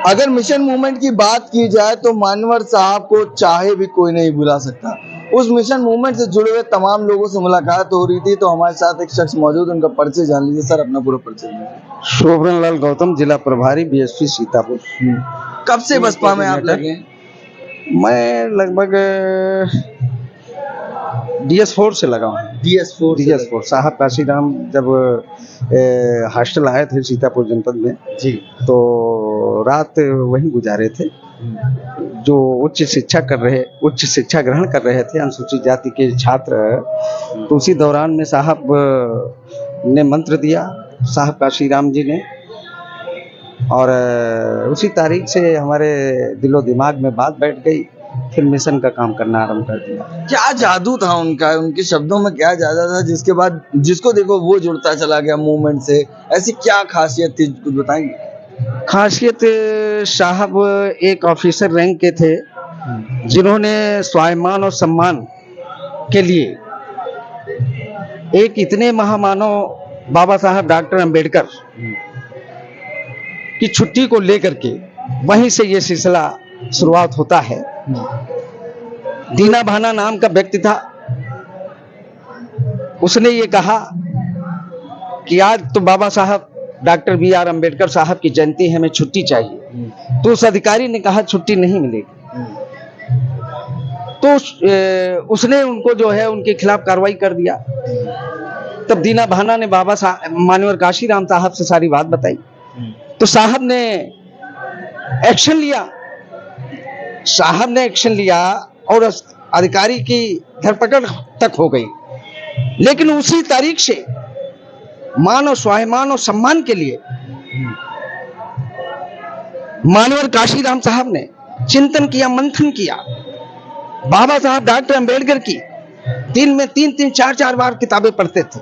अगर mission movement की बात की जाए तो मानवर साहब को चाहे भी कोई नहीं भुला सकता। उस मिशन मूवमेंट से जुड़े हुए तमाम लोगों से मुलाकात हो रही थी, तो हमारे साथ एक शख्स मौजूद, उनका परिचय जान लीजिए। सर, अपना पूरा परिचय दीजिए। शोभन लाल गौतम, जिला प्रभारी बीएसपी सीतापुर। कब से बसपा में आप लगे? मैं लगभग DS4 से लगा हूँ। DS4 साहब काशीराम जब हॉस्टल आए थे सीतापुर जनपद में जी, तो रात वहीं गुजारे थे। जो उच्च शिक्षा ग्रहण कर रहे थे अनुसूचित जाति के छात्र, तो उसी दौरान में साहब ने मंत्र दिया, साहब काशीराम जी ने, और उसी तारीख से हमारे दिलो दिमाग में बात बैठ गई। फिर मिशन का काम करना आरंभ कर दिया। क्या जादू था उनका, उनके शब्दों में क्या जादू था जिसके बाद जिसको देखो वो जुड़ता चला गया मूवमेंट से? ऐसी क्या खासियत थी, कुछ बताएंगे? खासियत, साहब एक ऑफिसर रैंक के थे जिन्होंने स्वाभिमान और सम्मान के लिए एक इतने महामानव बाबा साहब डॉक्टर अंबेडकर की छुट्टी को लेकर के वहीं से ये सिलसिला शुरुआत होता है। दीना भाना नाम का व्यक्ति था, उसने ये कहा कि आज तो बाबा साहब डॉक्टर BR अंबेडकर साहब की जयंती है, हमें छुट्टी चाहिए। तो उस अधिकारी ने कहा छुट्टी नहीं मिलेगी। तो उसने उनको जो है उनके खिलाफ कार्रवाई कर दिया। तब दीना भाना ने बाबा साहब मानवर काशीराम साहब से सारी बात बताई, तो साहब ने एक्शन लिया और अधिकारी की धरपकड़ तक हो गई। लेकिन उसी तारीख से मानव स्वाभिमान और सम्मान के लिए मानवर काशीराम साहब ने चिंतन किया, मंथन किया। बाबा साहब डॉक्टर अंबेडकर की दिन में 3-3, 4-4 बार किताबें पढ़ते थे।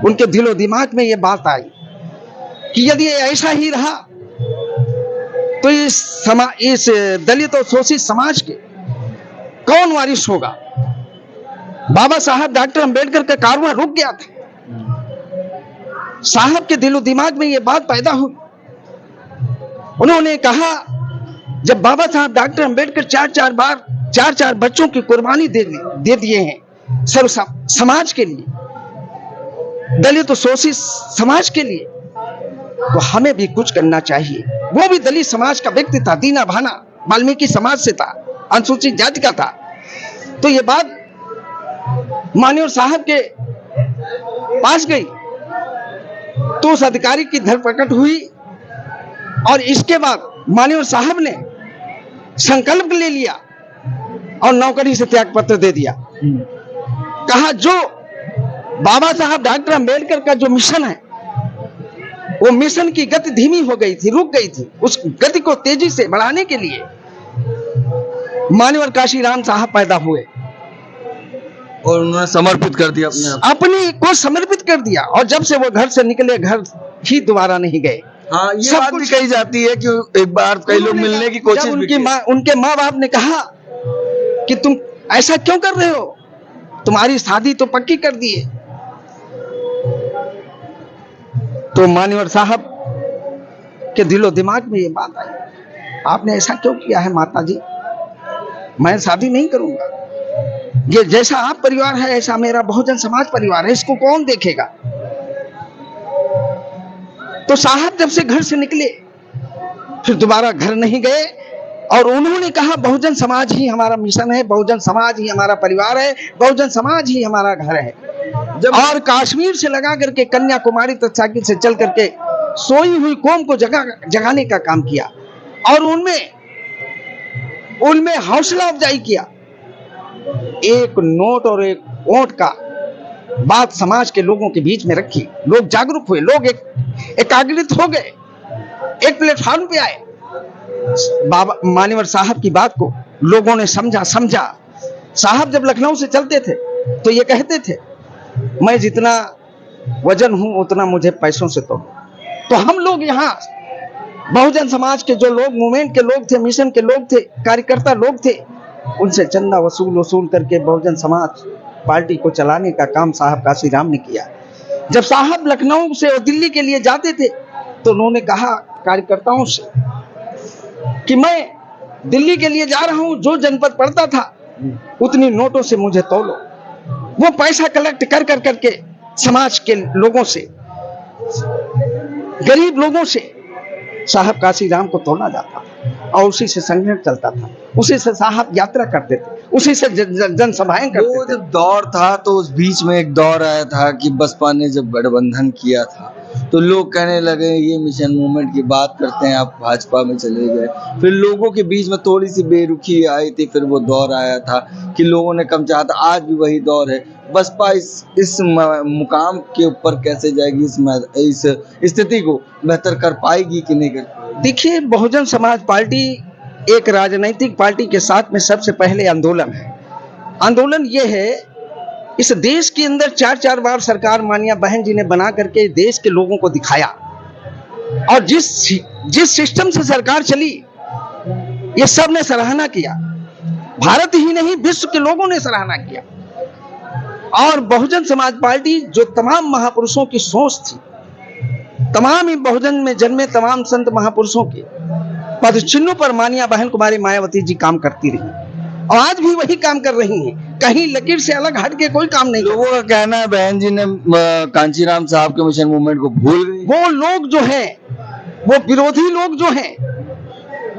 उनके दिलो दिमाग में यह बात आई कि यदि ऐसा ही रहा तो इस दलित और शोषित समाज के कौन वारिस होगा। बाबा साहब डॉक्टर अंबेडकर का कारवां रुक गया था। साहब के दिलो दिमाग में यह बात पैदा हुई। उन्होंने कहा, जब बाबा साहब डॉक्टर अंबेडकर 4-4 बच्चों की कुर्बानी दे दिए हैं सर्व समाज के लिए, दलित और शोषित समाज के लिए, तो हमें भी कुछ करना चाहिए। वो भी दलित समाज का व्यक्ति था, दीना भाना वाल्मीकि समाज से था, अनुसूचित जाति का था। तो ये बात मानवर साहब के पास गई, तो उस अधिकारी की धरपकड़ हुई और इसके बाद मानवर साहब ने संकल्प ले लिया और नौकरी से त्याग पत्र दे दिया। कहा, जो बाबा साहब डॉक्टर अंबेडकर का जो मिशन है, वो मिशन की गति धीमी हो गई थी, रुक गई थी। उस गति को तेजी से बढ़ाने के लिए मानवर काशीराम साहब पैदा हुए और उन्होंने समर्पित कर दिया अपने को समर्पित कर दिया। और जब से वो घर से निकले, घर ही दोबारा नहीं गए। हाँ, ये बात भी कही जाती है कि एक बार कई लोग मिलने की कोशिश भी की। उनके माँ बाप ने कहा कि तुम ऐसा क्यों कर रहे हो, तुम्हारी शादी तो पक्की कर दी है। तो मानवर साहब के दिलो दिमाग में ये बात आई, आपने ऐसा क्यों किया है माता जी, मैं शादी नहीं करूंगा। ये जैसा आप परिवार है ऐसा मेरा बहुजन समाज परिवार है, इसको कौन देखेगा। तो साहब जब से घर से निकले फिर दोबारा घर नहीं गए और उन्होंने कहा, बहुजन समाज ही हमारा मिशन है, बहुजन समाज ही हमारा परिवार है, बहुजन समाज ही हमारा घर है। और कश्मीर से लगा करके कन्याकुमारी तक साइकिल से चल करके सोई हुई कौम को जगाने का काम किया और उनमें हौसला अफजाई किया। एक नोट और एक वोट का बात समाज के लोगों के बीच में रखी, लोग जागरूक हुए, लोग एकाग्रित हो गए, एक प्लेटफॉर्म पे आए। बाबा मानवर साहब की बात को लोगों ने समझा। साहब जब लखनऊ से चलते थे तो ये कहते थे, मैं जितना वजन हूं उतना मुझे पैसों से तो हम लोग यहाँ बहुजन समाज के जो लोग, मूवमेंट के लोग थे, मिशन के लोग थे, कार्यकर्ता लोग थे, उनसे चंदा वसूल करके बहुजन समाज पार्टी को चलाने का काम साहब काशीराम ने किया। जब साहब लखनऊ से और दिल्ली के लिए जाते थे तो उन्होंने कहा कार्यकर्ताओं से कि मैं दिल्ली के लिए जा रहा हूं, जो जनपद पड़ता था उतनी नोटों से मुझे तौलो। वो पैसा कलेक्ट कर कर करके समाज के लोगों से, गरीब लोगों से साहब काशीराम को तोला जाता था और उसी से संगठन चलता था, उसी से साहब यात्रा करते थे, उसी से जनसभाएं वो करते थे। जब दौर था तो उस बीच में एक दौर आया था कि बसपा ने जब गठबंधन किया था तो लोग कहने लगे ये मिशन मूवमेंट की बात करते हैं, आप भाजपा में चले गए। फिर लोगों के बीच में थोड़ी सी बेरुखी आई थी, फिर वो दौर आया था कि लोगों ने कम चाहा था। आज भी वही दौर है। बसपा इस मुकाम के ऊपर कैसे जाएगी, इस स्थिति को बेहतर कर पाएगी कि नहीं कर पाएगी? देखिए, बहुजन समाज पार्टी एक राजनीतिक पार्टी के साथ में सबसे पहले आंदोलन है। आंदोलन ये है, इस देश के अंदर 4-4 बार सरकार मानिया बहन जी ने बना करके देश के लोगों को दिखाया, और जिस सिस्टम से सरकार चली ये सब ने सराहना किया। भारत ही नहीं, विश्व के लोगों ने सराहना किया। और बहुजन समाज पार्टी जो तमाम महापुरुषों की सोच थी, तमाम ही बहुजन में जन्मे तमाम संत महापुरुषों के पद चिन्हों पर मानिया बहन कुमारी मायावती जी काम करती रही और आज भी वही काम कर रही हैं। कहीं लकीर से अलग हट के कोई काम नहीं। लोगों का कहना है बहन जी ने कांचीराम साहब के मिशन मूवमेंट को भूल गई। वो लोग जो हैं, वो विरोधी लोग जो हैं,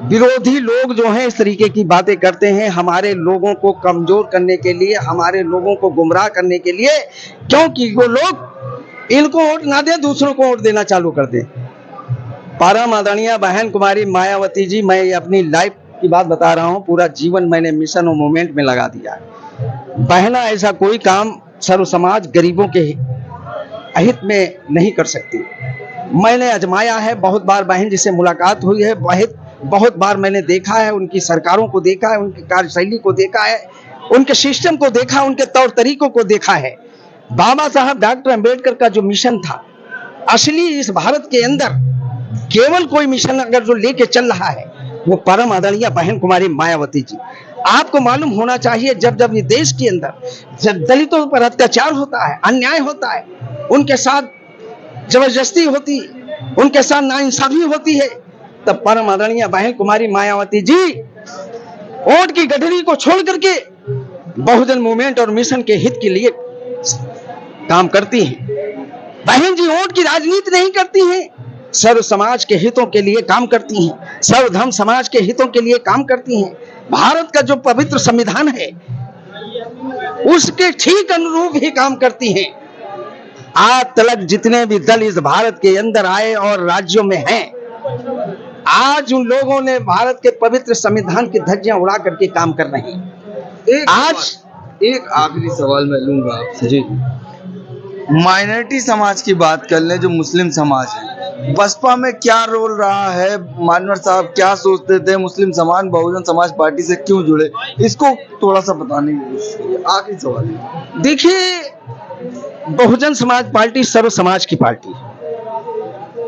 विरोधी लोग जो हैं इस तरीके की बातें करते हैं हमारे लोगों को कमजोर करने के लिए, हमारे लोगों को गुमराह करने के लिए, क्योंकि वो लोग इनको वोट ना दे, दूसरों को वोट देना चालू कर दे। परम आदरणीय बहन कुमारी मायावती जी, मैं ये अपनी लाइफ की बात बता रहा हूँ, पूरा जीवन मैंने मिशन और मूवमेंट में लगा दिया है। बहना ऐसा कोई काम सर्व समाज गरीबों के हित में नहीं कर सकती। मैंने आजमाया है, बहुत बार बहन जी से मुलाकात हुई है, बहुत बार मैंने देखा है, उनकी सरकारों को देखा है, उनकी कार्यशैली को देखा है, उनके सिस्टम को देखा, उनके तौर तरीकों को देखा है। बाबा साहब डॉक्टर अंबेडकर का जो मिशन था, असली इस भारत के अंदर केवल कोई मिशन अगर जो लेके चल रहा है वो परम आदरणीय बहन कुमारी मायावती जी। आपको मालूम होना चाहिए, जब जब ये देश के अंदर जब दलितों पर अत्याचार होता है, अन्याय होता है, उनके साथ जबरदस्ती होती, उनके साथ नाइंसाफी होती है, तब परम आदरणीय बहन कुमारी मायावती जी वोट की गठरी को छोड़ करके बहुजन मूवमेंट और मिशन के हित के लिए काम करती हैं। बहन जी वोट की राजनीति नहीं करती हैं, सर्व समाज के हितों के लिए काम करती हैं, सर्वधर्म समाज के हितों के लिए काम करती हैं। भारत का जो पवित्र संविधान है उसके ठीक अनुरूप ही काम करती हैं। आज तक जितने भी दल इस भारत के अंदर आए और राज्यों में हैं, आज उन लोगों ने भारत के पवित्र संविधान की धज्जियां उड़ा करके काम कर रहे हैं। आज एक आखिरी सवाल मैं लूंगा आपसे जी। माइनॉरिटी समाज की बात कर लें, जो मुस्लिम समाज है, बसपा में क्या रोल रहा है? मानवर साहब क्या सोचते थे? मुस्लिम समाज बहुजन समाज पार्टी से क्यों जुड़े? इसको थोड़ा सा बताने की कोशिश कीजिए। आखिरी सवाल। देखिए, बहुजन समाज पार्टी सर्व समाज की पार्टी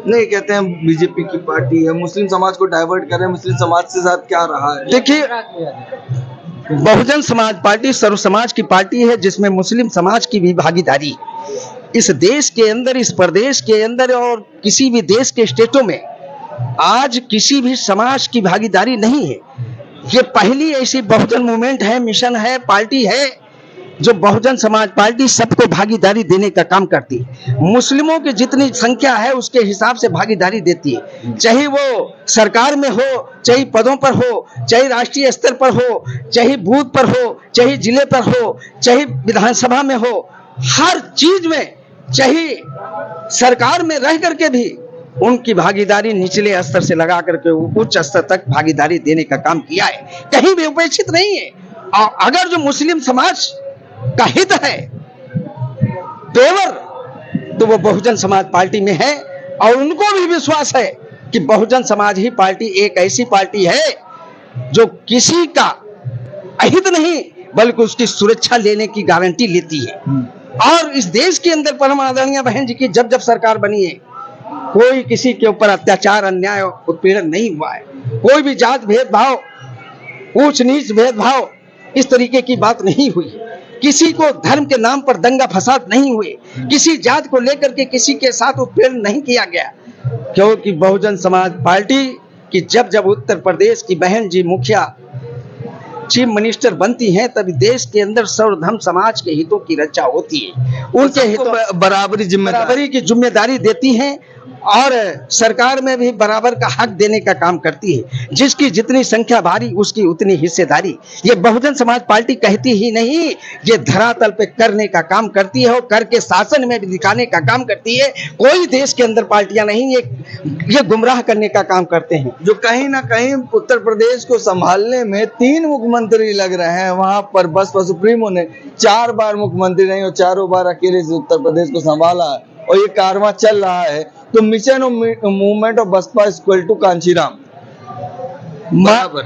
नहीं, कहते हैं बीजेपी की पार्टी है, मुस्लिम समाज को डाइवर्ट कर रहे हैं, मुस्लिम समाज के साथ क्या रहा है? देखिए, बहुजन समाज पार्टी सर्व समाज की पार्टी है, जिसमें मुस्लिम समाज की भी भागीदारी है। इस देश के अंदर, इस प्रदेश के अंदर और किसी भी देश के स्टेटों में आज किसी भी समाज की भागीदारी नहीं है। ये पहली ऐसी बहुजन मूवमेंट है, मिशन है, पार्टी है जो बहुजन समाज पार्टी सबको भागीदारी देने का काम करती है। मुस्लिमों की जितनी संख्या है उसके हिसाब से भागीदारी देती है, चाहे वो सरकार में हो, चाहे पदों पर हो, चाहे राष्ट्रीय स्तर पर हो, चाहे बूथ पर हो, चाहे जिले पर हो, चाहे विधानसभा में हो, हर चीज में, चाहे सरकार में रह करके भी उनकी भागीदारी निचले स्तर से लगा करके उच्च स्तर तक भागीदारी देने का काम किया है, कहीं भी उपेक्षित नहीं है। और अगर जो मुस्लिम समाज का हित है पेवर, तो वो बहुजन समाज पार्टी में है, और उनको भी विश्वास है कि बहुजन समाज ही पार्टी एक ऐसी पार्टी है जो किसी का अहित नहीं बल्कि उसकी सुरक्षा लेने की गारंटी लेती है। और इस देश के अंदर परम आदरणीय बहन जी की जब जब सरकार बनी है, कोई किसी के ऊपर अत्याचार, अन्याय, उत्पीड़न नहीं हुआ है। कोई भी जात भेदभाव, ऊंच नीच भेदभाव, इस तरीके की बात नहीं हुई। किसी को धर्म के नाम पर दंगा फसाद नहीं हुए, किसी जात को लेकर के किसी के साथ उत्पीड़न नहीं किया गया, क्योंकि बहुजन समाज पार्टी कि जब जब उत्तर प्रदेश की बहन जी मुखिया चीफ मिनिस्टर बनती हैं तभी देश के अंदर सर्वधर्म समाज के हितों की रक्षा होती है, उनके हितों बराबरी की जिम्मेदारी देती हैं और सरकार में भी बराबर का हक देने का काम करती है। जिसकी जितनी संख्या भारी उसकी उतनी हिस्सेदारी। ये बहुजन समाज पार्टी कहती ही नहीं, ये धरातल पे करने का काम करती है और करके शासन में भी दिखाने का काम करती है। कोई देश के अंदर पार्टियां नहीं ये गुमराह करने का काम करते हैं। जो कहीं ना कहीं उत्तर प्रदेश को संभालने में 3 मुख्यमंत्री लग रहे हैं, वहां पर बसपा सुप्रीमो ने 4 बार मुख्यमंत्री नहीं और चारों बार अकेले से उत्तर प्रदेश को संभाला है और ये कारवां चल रहा है। तो मिशन और movement of Baspa equal to Kanshiram बराबर।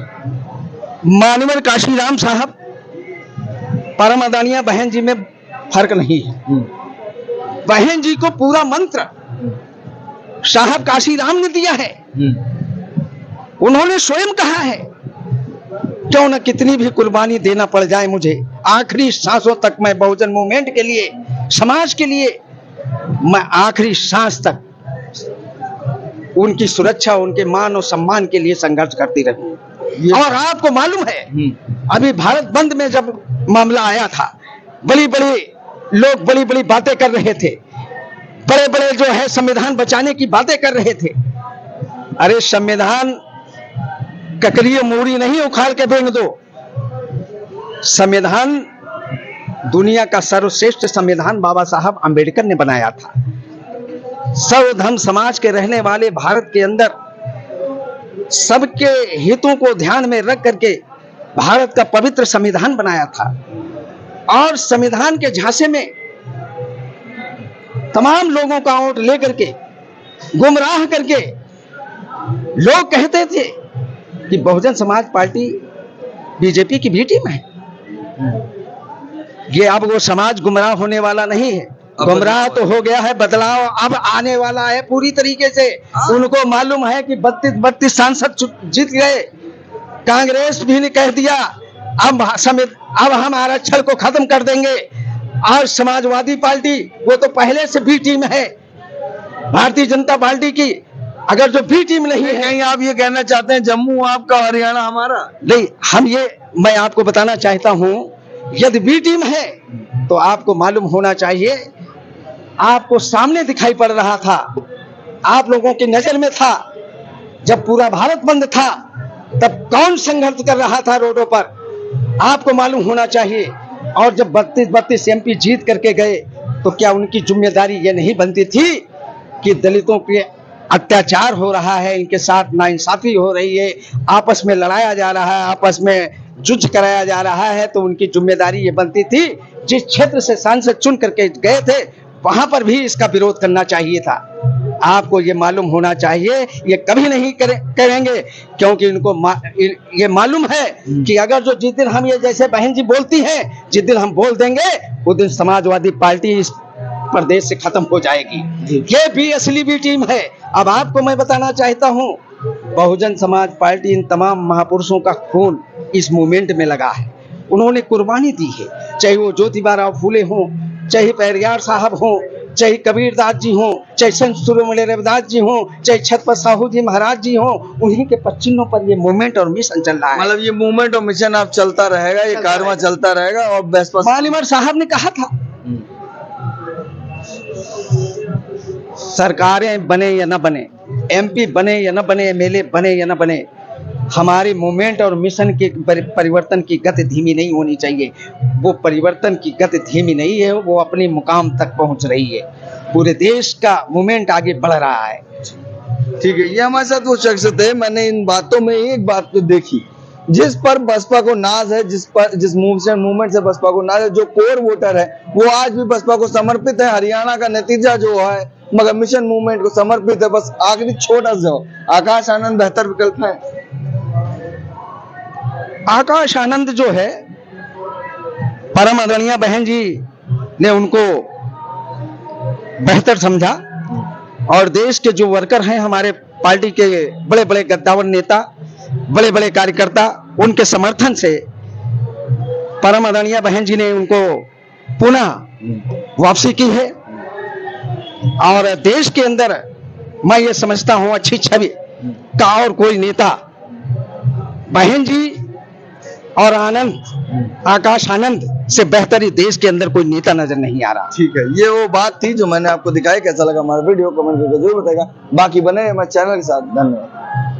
मानवर काशीराम साहब परम आदरणीय बहन जी में फर्क नहीं है। बहन जी को पूरा मंत्र साहब काशीराम ने दिया है। उन्होंने स्वयं कहा है क्यों न कितनी भी कुर्बानी देना पड़ जाए मुझे, आखिरी सांसों तक मैं बहुजन मूवमेंट के लिए, समाज के लिए मैं आखिरी सांस तक उनकी सुरक्षा, उनके मान और सम्मान के लिए संघर्ष करती रही। और आपको मालूम है अभी भारत बंद में जब मामला आया था, बड़ी बड़ी बातें कर रहे थे, बड़े जो है संविधान बचाने की बातें कर रहे थे। अरे संविधान ककड़ी मूरी नहीं उखाड़ के फेंक दो। संविधान दुनिया का सर्वश्रेष्ठ संविधान बाबा साहब अंबेडकर ने बनाया था। सर्वधर्म समाज के रहने वाले भारत के अंदर सबके हितों को ध्यान में रख करके भारत का पवित्र संविधान बनाया था। और संविधान के झांसे में तमाम लोगों का वोट लेकर के गुमराह करके लोग कहते थे कि बहुजन समाज पार्टी बीजेपी की बी टीम है। ये अब वो समाज गुमराह होने वाला नहीं है, गुमराह तो हो गया है, बदलाव अब आने वाला है पूरी तरीके से। उनको मालूम है कि 32 सांसद जीत गए, कांग्रेस भी ने कह दिया अब हम आरक्षण को खत्म कर देंगे। और समाजवादी पार्टी वो तो पहले से बी टीम है भारतीय जनता पार्टी की। अगर जो बी टीम नहीं है, कहीं आप ये कहना चाहते हैं जम्मू आपका हरियाणा हमारा? नहीं, मैं आपको बताना चाहता हूं यदि बी टीम है तो आपको मालूम होना चाहिए, आपको सामने दिखाई पड़ रहा था, आप लोगों की नजर में था। जब पूरा भारत बंद था तब कौन संघर्ष कर रहा था रोडों पर, आपको मालूम होना चाहिए। और जब 32 एमपी जीत करके गए तो क्या उनकी जिम्मेदारी ये नहीं बनती थी कि दलितों के अत्याचार हो रहा है, इनके साथ नाइंसाफी हो रही है, आपस में लड़ाया जा रहा है, आपस में जुझ कराया जा रहा है, तो उनकी जिम्मेदारी ये बनती थी जिस क्षेत्र से सांसद चुन करके गए थे वहां पर भी इसका विरोध करना चाहिए था। आपको ये मालूम होना चाहिए ये कभी नहीं करेंगे, क्योंकि इनको ये मालूम है कि अगर जो जिस दिन हम ये जैसे बहन जी बोलती हैं, जिस दिन हम बोल देंगे उस दिन समाजवादी पार्टी इस प्रदेश से खत्म हो जाएगी। ये भी असली भी टीम है। अब आपको मैं बताना चाहता हूं, बहुजन समाज पार्टी इन तमाम महापुरुषों का खून इस मूवमेंट में लगा है, उन्होंने कुर्बानी दी है। चाहे वो ज्योतिबा फूले हों, चाहे पेरियार साहब हों, चाहे कबीरदास जी हों, चाहे संत सूर्यमणि रविदास जी हों, चाहे छत्रपति साहू जी महाराज जी हों, उन्हीं के पच्चीनों पर ये मूवमेंट और मिशन चल रहा है। मतलब ये मूवमेंट और मिशन आप चलता रहेगा, ये कारवां चलता रहेगा। और मालिमर साहब ने कहा था सरकारें बने या न बने, एमपी बने या न बने, एमएलए बने या न बने, हमारे मूवमेंट और मिशन के परिवर्तन की गति धीमी नहीं होनी चाहिए। वो परिवर्तन की गति धीमी नहीं है, वो अपने मुकाम तक पहुंच रही है। पूरे देश का मूवमेंट आगे बढ़ रहा है। ठीक है, ये हमारे साथ वो शख्स थे। मैंने इन बातों में एक बात तो देखी जिस पर बसपा को नाज है, जिस मूवमेंट से बसपा को नाज है, जो कोर वोटर है वो आज भी बसपा को समर्पित है। हरियाणा का नतीजा जो है मगर मिशन मूवमेंट को समर्पित है। बस आखिरी छोटा सा आकाश आनंद बेहतर विकल्प है। आकाश आनंद जो है परम आदरणीय बहन जी ने उनको बेहतर समझा और देश के जो वर्कर हैं, हमारे पार्टी के बड़े बड़े गद्दावर नेता, बड़े बड़े कार्यकर्ता, उनके समर्थन से परम आदरणीय बहन जी ने उनको पुनः वापसी की है। और देश के अंदर मैं ये समझता हूं अच्छी छवि का और कोई नेता बहन जी और आनंद, आकाश आनंद से बेहतर ही देश के अंदर कोई नेता नजर नहीं आ रहा। ठीक है, ये वो बात थी जो मैंने आपको दिखाई। कैसा लगा हमारा वीडियो कमेंट करके जरूर बताएगा। बाकी बने हमारे चैनल के साथ। धन्यवाद।